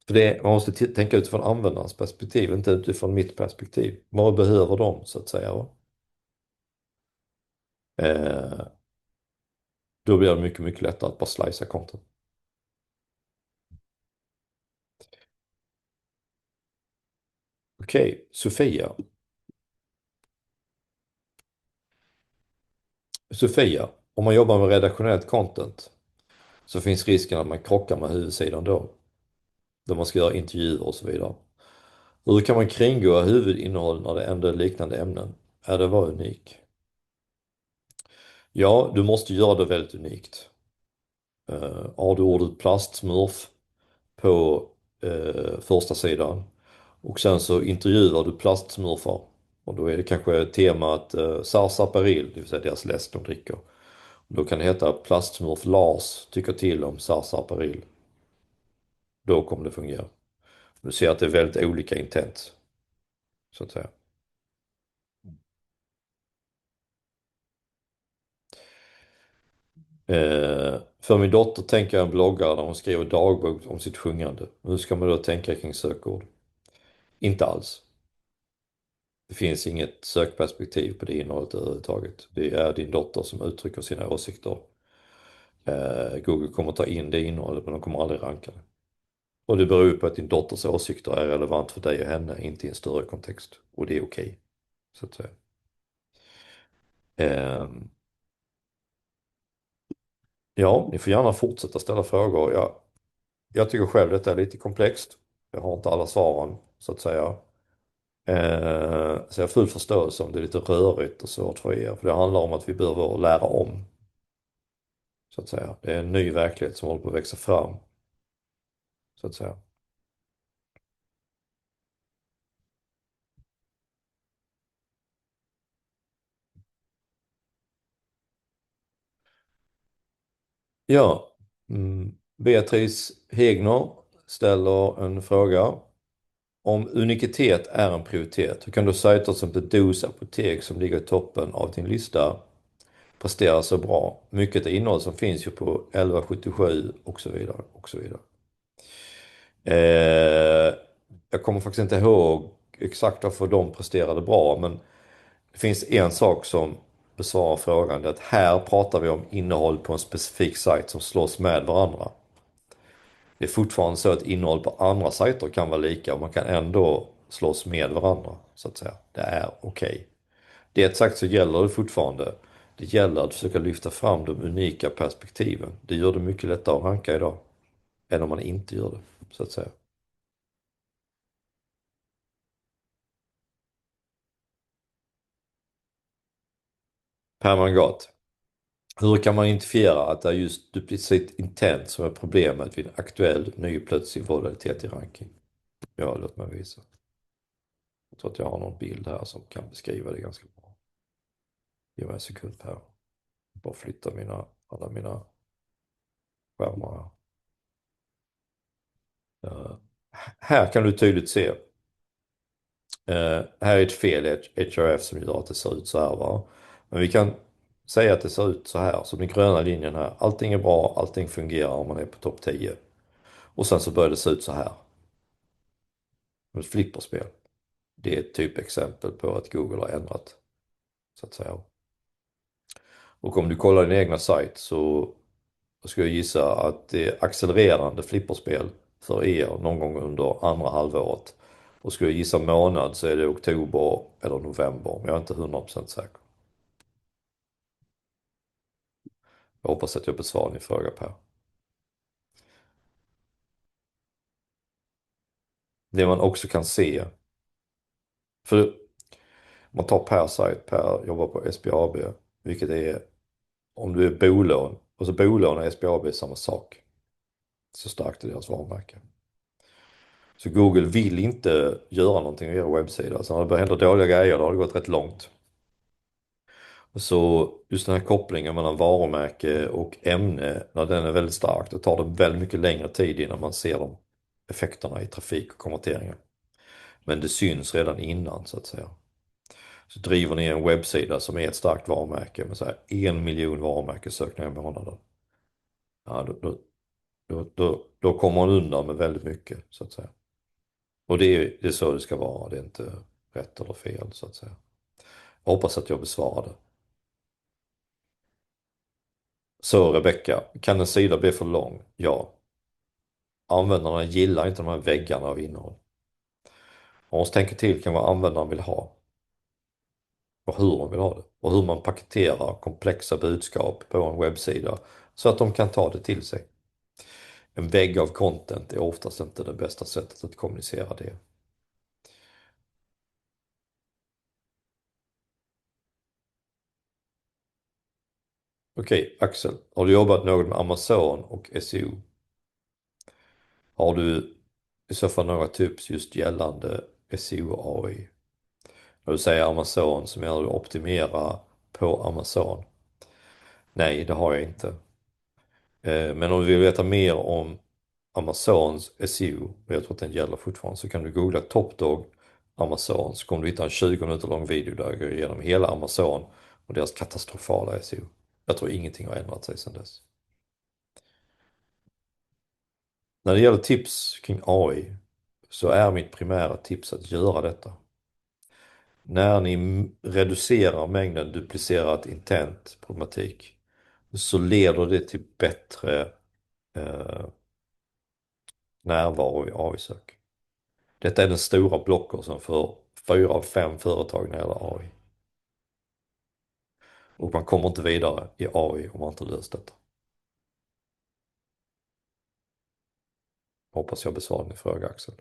S1: För det, man måste tänka utifrån användarens perspektiv, inte utifrån mitt perspektiv. Vad behöver de så att säga? Va? Eh, Då blir det mycket, mycket lättare att bara slicea content. Okej, Sofia. Sofia, om man jobbar med redaktionellt content så finns risken att man krockar med huvudsidan då. Där man ska göra intervjuer och så vidare. Hur kan man kringgå huvudinnehåll när det ändå är liknande ämnen? Är det vara unik? Ja, du måste göra det väldigt unikt. Har du ordet plastsmurf på första sidan och sen så intervjuar du plastsmurfar och då är det kanske temat Sarsaparil, det vill säga deras läsk de dricker. Då kan det heta plastsmurf Lars tycker till om Sarsaparil. Då kommer det fungera. Du ser att det är väldigt olika intent så att säga. För min dotter tänker jag en bloggare där hon skriver dagbok om sitt sjungande. Hur ska man då tänka kring sökord? Inte alls. Det finns inget sökperspektiv på det innehållet överhuvudtaget. Det är din dotter som uttrycker sina åsikter. Google kommer ta in det innehållet men de kommer aldrig ranka det. Och det beror ju på att din dotters åsikter är relevant för dig och henne, inte i en större kontext. Och det är okej. Så att säga. Ehm, ja, ni får gärna fortsätta ställa frågor. Jag tycker själv att det är lite komplext. Jag har inte alla svaren så att säga. Så jag har full förståelse om det är lite rörigt och svårt för er. För det handlar om att vi behöver lära om. Så att säga. Det är en ny verklighet som håller på att växa fram. Så att säga. Ja, Beatrice Hegner ställer en fråga. Om unikitet är en prioritet, hur kan du sajter som Dos apotek som ligger i toppen av din lista prestera så bra? Mycket innehåll som finns ju på 1177 och så vidare och så vidare. Jag kommer faktiskt inte ihåg exakt varför de presterade bra, men det finns en sak som besvarar frågan, det är att här pratar vi om innehåll på en specifik sajt som slåss med varandra. Det är fortfarande så att innehåll på andra sajter kan vara lika och man kan ändå slåss med varandra, så att säga. Det är okej. Det sagt så gäller det fortfarande. Det gäller att försöka lyfta fram de unika perspektiven. Det gör det mycket lättare att ranka idag än om man inte gör det, så att säga. Permangat. Hur kan man identifiera att det är just duplicit intent som är problemet vid en aktuell ny plötslig volatilitet i ranking? Ja, låt mig visa. Jag tror att jag har någon bild här som kan beskriva det ganska bra. Ge mig en sekund här. Bara flytta alla mina skärmar här. Här kan du tydligt se. Här är ett fel i HRF som gör att det ser ut så här, va? Men vi kan säga att det ser ut så här, som den gröna linjen här. Allting är bra, allting fungerar om man är på topp 10. Och sen så börjar det se ut så här. Ett flipperspel. Det är ett typexempel på att Google har ändrat, så att säga. Och om du kollar din egna sajt så skulle jag gissa att det är accelererande flipperspel för er någon gång under andra halvåret. Och skulle jag gissa månad så är det oktober eller november, men jag är inte 100% säker. Jag hoppas att jag besvarar din fråga, Per. Det man också kan se, för man tar Per sajt, Per jobbar på SBAB, vilket är, om du är bolån, och så bolån och SBAB är samma sak. Så starkt är deras varumärke. Så Google vill inte göra någonting med er webbsida. Så när det börjar hända dåliga grejer, då har det gått rätt långt. Så just den här kopplingen mellan varumärke och ämne, när den är väldigt stark, då tar det väldigt mycket längre tid innan man ser de effekterna i trafik och konverteringar. Men det syns redan innan, så att säga. Så driver ni en webbsida som är ett starkt varumärke med så här 1 miljon varumärkessökningar i månaden. Ja, då kommer man undan med väldigt mycket, så att säga. Och det är så det ska vara, det är inte rätt eller fel, så att säga. Jag hoppas att jag besvarade. Så Rebecka, kan en sida bli för lång? Ja. Användarna gillar inte de här väggarna av innehåll. Man måste tänka till kring vad användaren vill ha. Och hur man vill ha det. Och hur man paketerar komplexa budskap på en webbsida så att de kan ta det till sig. En vägg av content är oftast inte det bästa sättet att kommunicera det. Okej, Axel, har du jobbat något med Amazon och SEO? Har du i så fall några tips just gällande SEO AI? När du säger Amazon så menar du optimera på Amazon? Nej, det har jag inte. Men om du vill veta mer om Amazons SEO, och jag tror att den gäller fortfarande, så kan du googla Topdog Amazon, så kommer du hitta en 20 minuter lång video där jag går igenom hela Amazon och deras katastrofala SEO. Jag tror ingenting har ändrat sig sedan dess. När det gäller tips kring AI så är mitt primära tips att göra detta. När ni reducerar mängden duplicerat intent problematik så leder det till bättre närvaro i AI-sök. Detta är den stora blockelsen för 4 av 5 företag när det gäller AI. Och man kommer inte vidare i AI om man inte löst detta. Hoppas jag besvarade din fråga, Axel.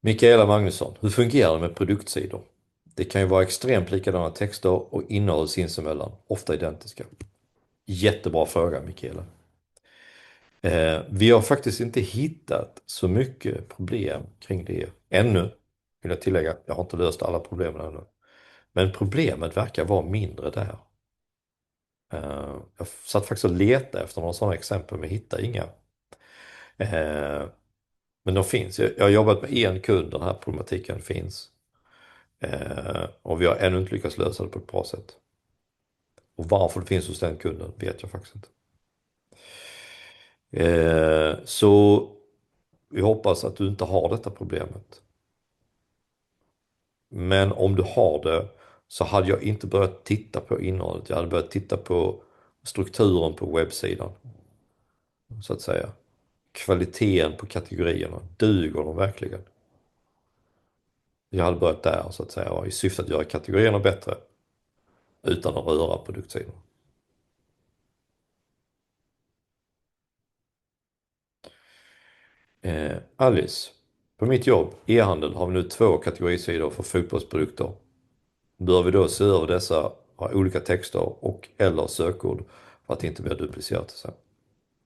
S1: Mikaela Magnusson, hur fungerar det med produktsidor? Det kan ju vara extremt likadana texter och innehåll sinsemellan, ofta identiska. Jättebra fråga, Mikaela. Vi har faktiskt inte hittat så mycket problem kring det ännu, vill jag tillägga. Jag har inte löst alla problemen ännu. Men problemet verkar vara mindre där. Jag satt faktiskt och letade efter några sådana exempel men hittade inga. Men de finns. Jag har jobbat med en kund där den här problematiken finns. Och vi har ännu inte lyckats lösa det på ett bra sätt. Och varför det finns hos den kunden vet jag faktiskt inte. Så vi hoppas att du inte har detta problemet. Men om du har det så hade jag inte börjat titta på innehållet. Jag hade börjat titta på strukturen på webbsidan, så att säga. Kvaliteten på kategorierna. Duger de verkligen? Jag hade börjat där, så att säga, i syfte att göra kategorierna bättre utan att röra produktsidan. Alice, på mitt jobb, e-handel, har vi nu 2 kategorisidor för fotbollsprodukter. Bör vi då se över dessa, ha olika texter och eller sökord för att det inte blir duplicerat? Så.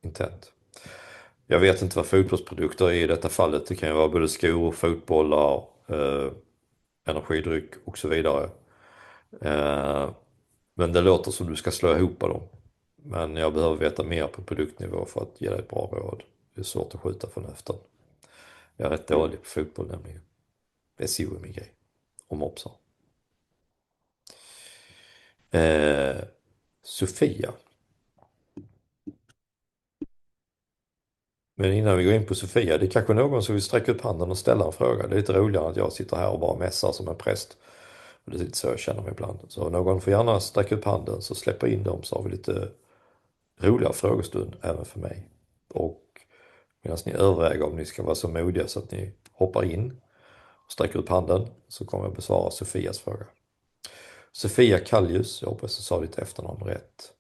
S1: Intent. Jag vet inte vad fotbollsprodukter är i detta fallet. Det kan ju vara både skor, fotbollar, energidryck och så vidare. Men det låter som du ska slå ihop dem. Men jag behöver veta mer på produktnivå för att ge dig ett bra råd. Det är svårt att skjuta från höften. Jag är rätt dålig på fotboll nämligen. SEO är min grej. Och mopsar. Sofia. Men innan vi går in på Sofia, det är kanske någon som vill sträcka upp handen och ställa en fråga. Det är lite roligare att jag sitter här och bara mässar som en präst. Det är lite så jag känner mig ibland. Så någon får gärna sträcka upp handen så släpper in dem, så har vi lite roligare frågestund även för mig. Och medan ni överväger om ni ska vara så modiga så att ni hoppar in och sträcker upp handen, så kommer jag besvara Sofias fråga. Sofia Kallius, jag hoppas jag sa ditt efternamn rätt.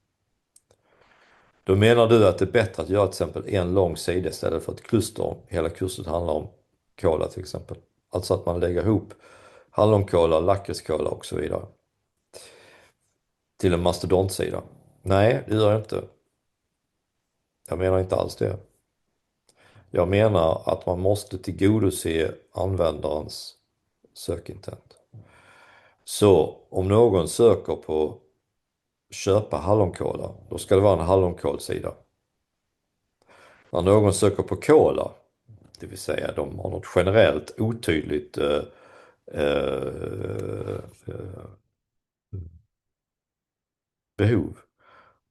S1: Då menar du att det är bättre att göra till exempel en lång sida istället för ett kluster. Hela kurset handlar om kola till exempel. Alltså att man lägger ihop hallonkola, lakritskola och så vidare till en mastodontsida. Nej, det gör jag inte. Jag menar inte alls det. Jag menar att man måste tillgodose användarens sökintent. Så om någon söker på köpa hallonkola, då ska det vara en hallonkolsida. När någon söker på kola, det vill säga de har något generellt otydligt behov,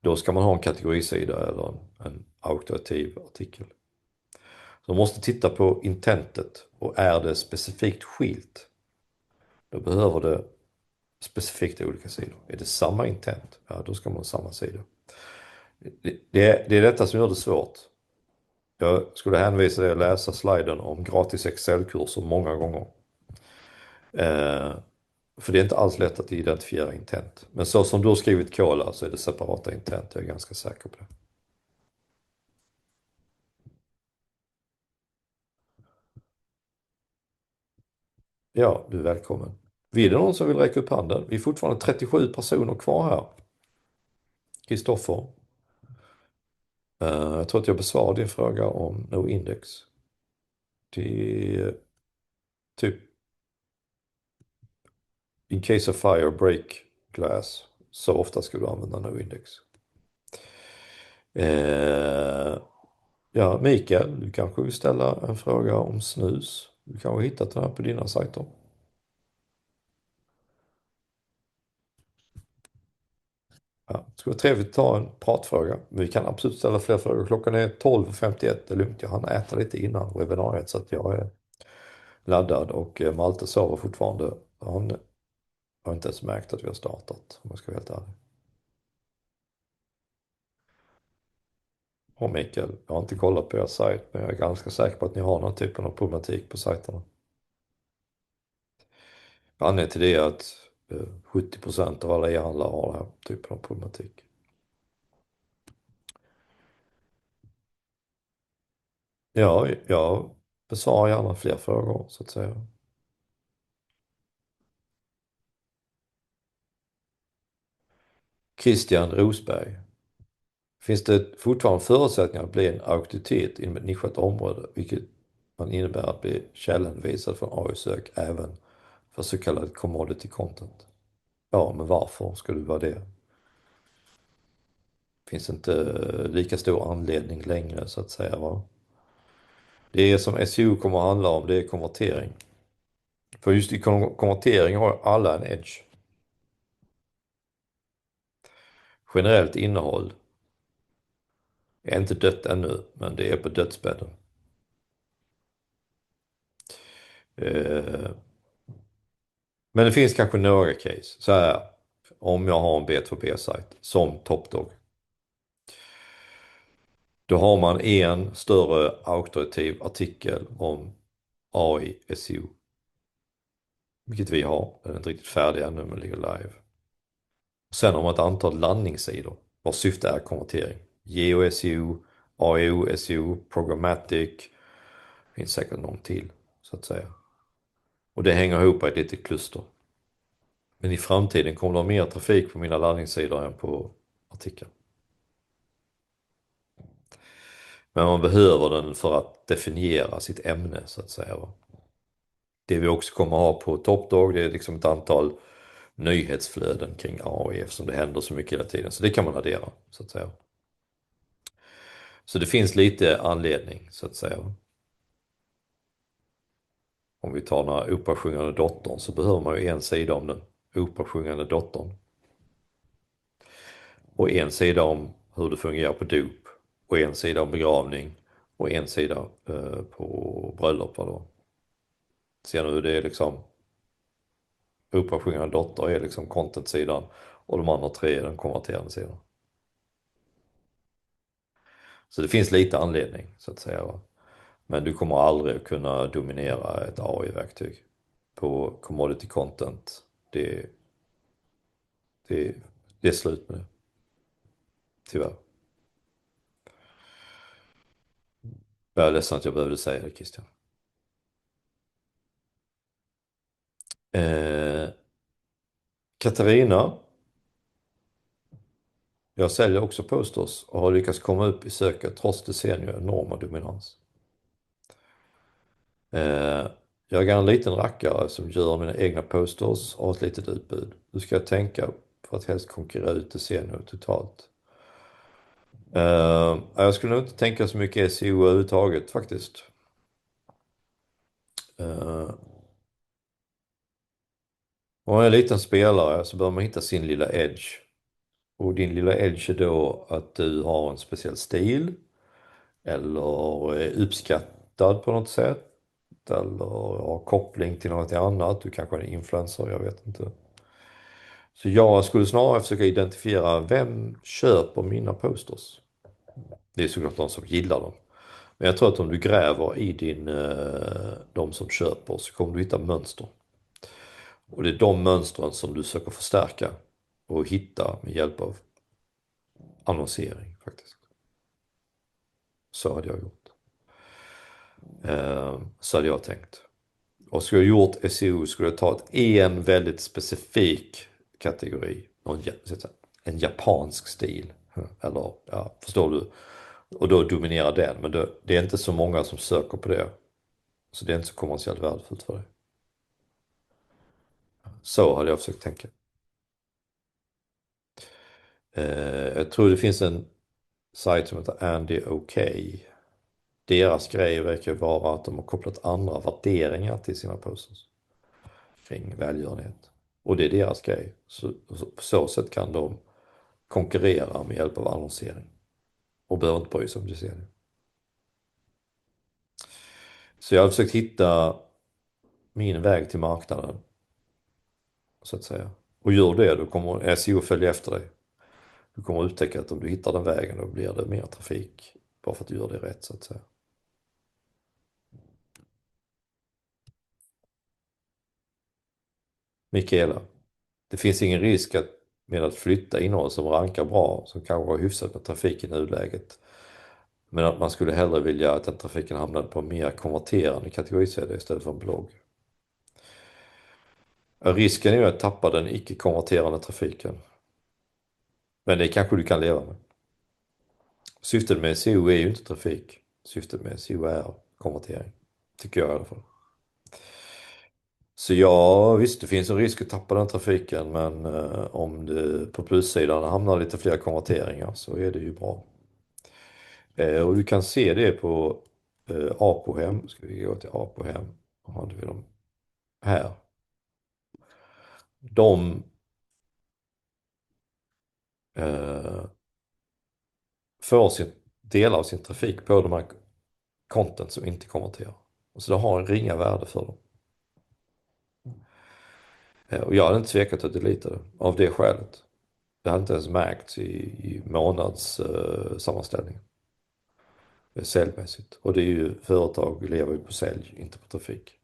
S1: då ska man ha en kategorisida eller en auktoritativ artikel. Så man måste titta på intentet, och är det specifikt skilt, då behöver det specifikt olika sidor. Är det samma intent, ja då ska man ha samma sida. Det är detta som gör det svårt. Jag skulle hänvisa dig att läsa sliden om gratis Excel-kurser många gånger. För det är inte alls lätt att identifiera intent. Men så som du har skrivit kola så är det separata intent, jag är ganska säker på det. Ja, du är välkommen. Vill det någon som vill räcka upp handen? Vi är fortfarande 37 personer kvar här. Kristoffer. Jag tror att jag besvarade din fråga om NoIndex. Det är typ in case of fire, break glass. Så ofta ska du använda NoIndex. Ja, Mikael, du kanske vill ställa en fråga om snus. Du kanske har hittat den här på dina sajter. Ja, det skulle vara trevligt att ta en pratfråga. Vi kan absolut ställa fler frågor. Klockan är 12.51, det är lugnt. Jag hann äta lite innan webbinariet så att jag är laddad, och Malte sover fortfarande. Han har inte ens märkt att vi har startat, om jag ska vara helt ärlig. Och Mikael, jag har inte kollat på er sajt, men jag är ganska säker på att ni har någon typen av problematik på sajterna. Anledningen till det är att 70% av alla e-handlare har den här typen av problematik. Ja, jag besvarar gärna fler frågor så att säga. Christian Rosberg. Finns det fortfarande förutsättningar att bli en auktoritet inom ett nischat område, vilket man innebär att bli källhänvisad från AI-sök även för så kallad commodity content? Ja, men varför skulle det vara det? Finns inte lika stor anledning längre så att säga, va? Det som SEO kommer att handla om, det är konvertering. För just i konvertering har alla en edge. Generellt innehåll är inte dött ännu, men det är på dödsbädden. Eh, men det finns kanske några case. Så här, om jag har en B2B-sajt som TopDog. Då har man en större auktoritativ artikel om AI SEO. Vilket vi har. Den är inte riktigt färdig ännu men ligger live. Sen har man ett antal landningssidor vars syfte är konvertering. Geo-SEO, AEO-SEO, Programmatic. Det finns säkert någon till så att säga. Och det hänger ihop i ett litet kluster. Men i framtiden kommer det ha mer trafik på mina landningssidor än på artikeln. Men man behöver den för att definiera sitt ämne så att säga. Det vi också kommer ha på TopDog det är liksom ett antal nyhetsflöden kring AI eftersom det händer så mycket hela tiden. Så det kan man addera så att säga. Så det finns lite anledning så att säga. Om vi tar den här operasjungande dottern så behöver man ju en sida om den operasjungande dottern. Och en sida om hur det fungerar på dop. Och en sida om begravning. Och en sida på bröllop. Då. Ser nu det är liksom operasjungande dotter är liksom content-sidan. Och de andra tre är den konverterande sidan. Så det finns lite anledning så att säga. Va? Men du kommer aldrig kunna dominera ett AI-verktyg på commodity content. Det, det är slut med det. Tyvärr. Jag är ledsen att jag behövde säga det, Christian. Katarina. Jag säljer också posters och har lyckats komma upp i söket trots decennier enorma dominans. Jag är en liten rackare som gör mina egna posters och har ett litet utbud. Hur ska jag tänka för att helst konkurrera ut decennier totalt? Jag skulle nog inte tänka så mycket SEO överhuvudtaget faktiskt. Om man är en liten spelare så bör man hitta sin lilla edge. Och din lilla edge är då att du har en speciell stil eller är uppskattad på något sätt eller har koppling till något annat. Du kanske är en influencer, jag vet inte. Så jag skulle snarare försöka identifiera vem köper mina posters. Det är såklart de som gillar dem. Men jag tror att om du gräver i de som köper så kommer du hitta mönster. Och det är de mönstren som du söker förstärka och hitta med hjälp av annonsering faktiskt. Så hade jag gjort. Så hade jag tänkt. Och skulle jag gjort SEO skulle jag ta en väldigt specifik kategori. En japansk stil. Eller, ja, förstår du? Och då dominerar den. Men det är inte så många som söker på det. Så det är inte så kommersiellt värdefullt för dig. Så hade jag försökt tänka. Jag tror det finns en sajt som heter Andy OK. Deras grej verkar vara att de har kopplat andra värderingar till sina posters kring välgörenhet. Och det är deras grej. Så på så sätt kan de konkurrera med hjälp av annonsering. Och behöver inte bry sig om det. Så jag har försökt hitta min väg till marknaden. Så att säga. Och gör det, då kommer SEO följa efter dig. Du kommer upptäcka att om du hittar den vägen då blir det mer trafik. Bara för att du gör det rätt så att säga. Mikaela, det finns ingen risk med att flytta innehåll som rankar bra, som kanske har hyfsat med trafik i nuläget. Men att man skulle hellre vilja att den trafiken hamnade på en mer konverterande kategorisedel istället för en blogg. Risken är att tappa den icke-konverterande trafiken. Men det kanske du kan leva med. Syftet med SEO är ju inte trafik. Syftet med SEO är konvertering. Tycker jag i alla fall. Så ja, visst det finns en risk att tappa den trafiken men om det på plussidan hamnar lite fler konverteringar så är det ju bra. Och du kan se det på Apohem. Ska vi gå till Apohem? Hade vi dem här. De får sin del av sin trafik på de här content som inte konverterar. Så det har en ringa värde för dem. Och jag hade inte tvekat att delita det av det skälet. Det hade inte ens märkts i månadssammanställningen. Säljmässigt. Och det är ju, företag lever ju på sälj, inte på trafik.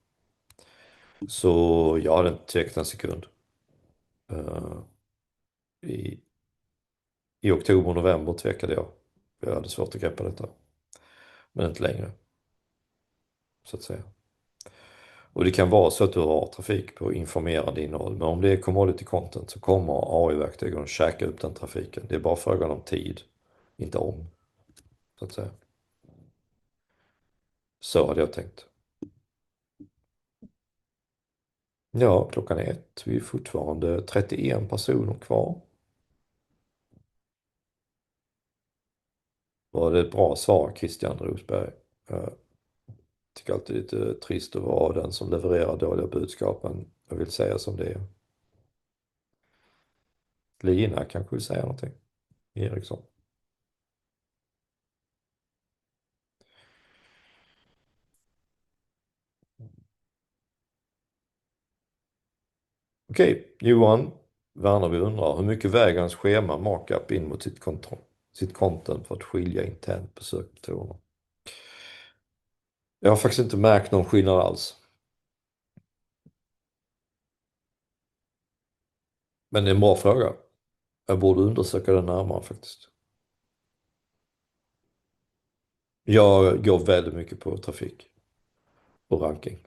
S1: Så jag hade inte tvekat en sekund. Eh, i, I oktober och november tvekade jag. Jag hade svårt att greppa detta. Men inte längre. Så att säga. Och det kan vara så att du har trafik på informerande innehåll. Men om det är commodity content så kommer AI-verktygen att käka upp den trafiken. Det är bara frågan om tid, inte om. Så att säga. Så hade jag tänkt. Ja, klockan är 1. Vi är fortfarande 31 personer kvar. Var det ett bra svar, Christian Rosberg? Jag tycker alltid det är lite trist att vara den som levererar dåliga budskapen. Jag vill säga som det är. Lina kanske vill säga någonting. Eriksson. Okej, Johan Värnerby undrar hur mycket väger hans schema markup in mot sitt content för att skilja internt på sökmotorerna? Jag har faktiskt inte märkt någon skillnad alls. Men det är en bra fråga. Jag borde undersöka det närmare faktiskt. Jag går väldigt mycket på trafik och ranking.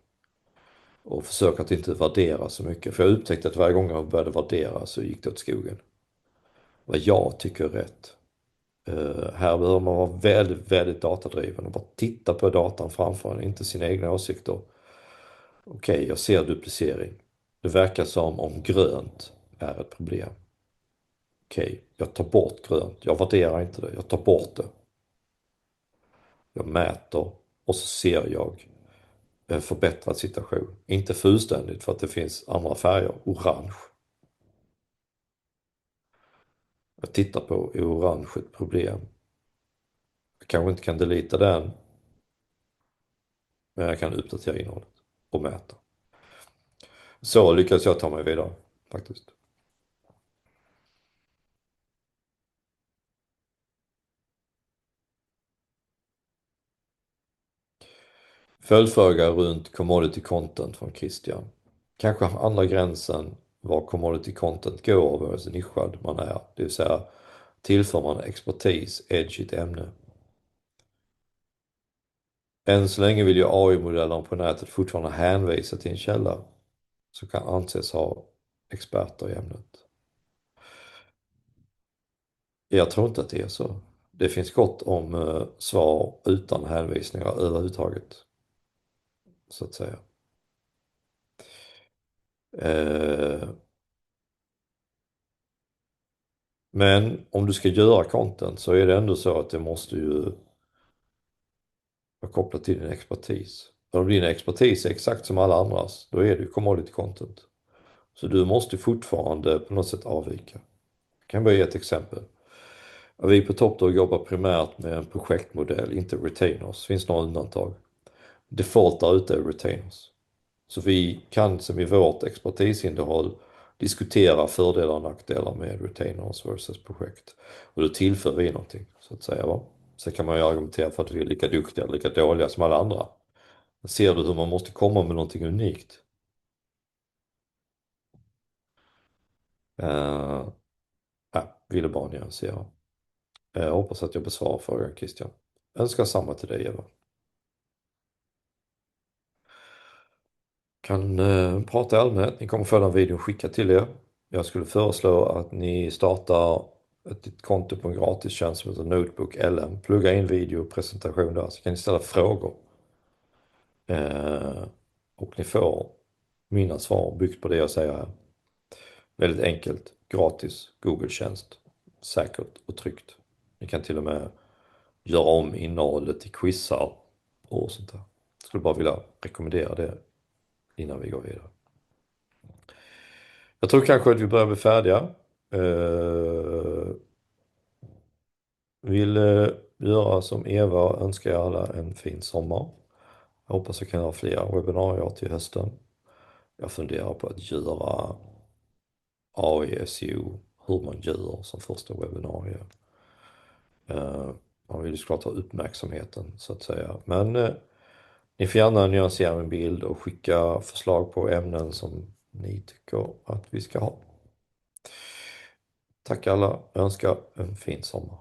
S1: Och försöker att inte värdera så mycket. För jag upptäckte att varje gång jag började värdera så gick det åt skogen. Vad jag tycker är rätt. Här behöver man vara väldigt, väldigt datadriven och bara titta på datan framför en, inte sina egna åsikter. Okej, jag ser duplicering. Det verkar som om grönt är ett problem. Okej, jag tar bort grönt. Jag värderar inte det. Jag tar bort det. Jag mäter och så ser jag en förbättrad situation. Inte fullständigt för att det finns andra färger. Orange. Jag tittar på är orange ett problem. Jag kanske inte kan delita den. Men jag kan uppdatera innehållet och mäta. Så lyckas jag ta mig vidare faktiskt. Följdfråga runt commodity content från Christian. Kanske andra gränsen var commodity content går över hur nischad man är. Det vill säga tillför man expertis, edge i ett ämne. Än så länge vill ju AI-modellerna på nätet fortfarande hänvisa till en källa som kan anses ha experter i ämnet. Jag tror inte att det är så. Det finns gott om svar utan hänvisningar överhuvudtaget. Så att säga. Men om du ska göra content så är det ändå så att det måste ju vara kopplat till din expertis. För om din expertis är exakt som alla andras, då är det ju commodity content. Så du måste fortfarande på något sätt avvika. Jag kan bara ge ett exempel. Vi på TopDog jobbar primärt med en projektmodell, inte retainers. Det finns några undantag. Default där ute är retainers. Så vi kan som i vårt expertisinnehåll diskutera fördelar och nackdelar med retainers versus projekt. Och då tillför vi någonting så att säga. Va? Sen kan man ju argumentera för att vi är lika duktiga eller lika dåliga som alla andra. Ser du hur man måste komma med någonting unikt? Ville bara nyansera. Jag hoppas att jag besvarar frågan Christian. Önskar samma till dig Eva. Kan prata i allmänhet. Ni kommer få den videon skickad till er. Jag skulle föreslå att ni startar ett konto på en gratistjänst som heter Notebook LM. Plugga in video och presentation där så kan ni ställa frågor. Och ni får mina svar byggt på det jag säger här. Väldigt enkelt, gratis, Google-tjänst. Säkert och tryggt. Ni kan till och med göra om innehållet till quizar och sånt där. Jag skulle bara vilja rekommendera det innan vi går vidare. Jag tror kanske att vi börjar bli färdiga. Vill göra som Eva och önska er alla en fin sommar. Jag hoppas jag kan ha fler webbinarier till hösten. Jag funderar på att göra AI, SEO, hur man gör som första webbinarie. Man vill ju såklart ha uppmärksamheten så att säga. Men ni får gärna nyansera en bild och skicka förslag på ämnen som ni tycker att vi ska ha. Tack alla, jag önskar en fin sommar.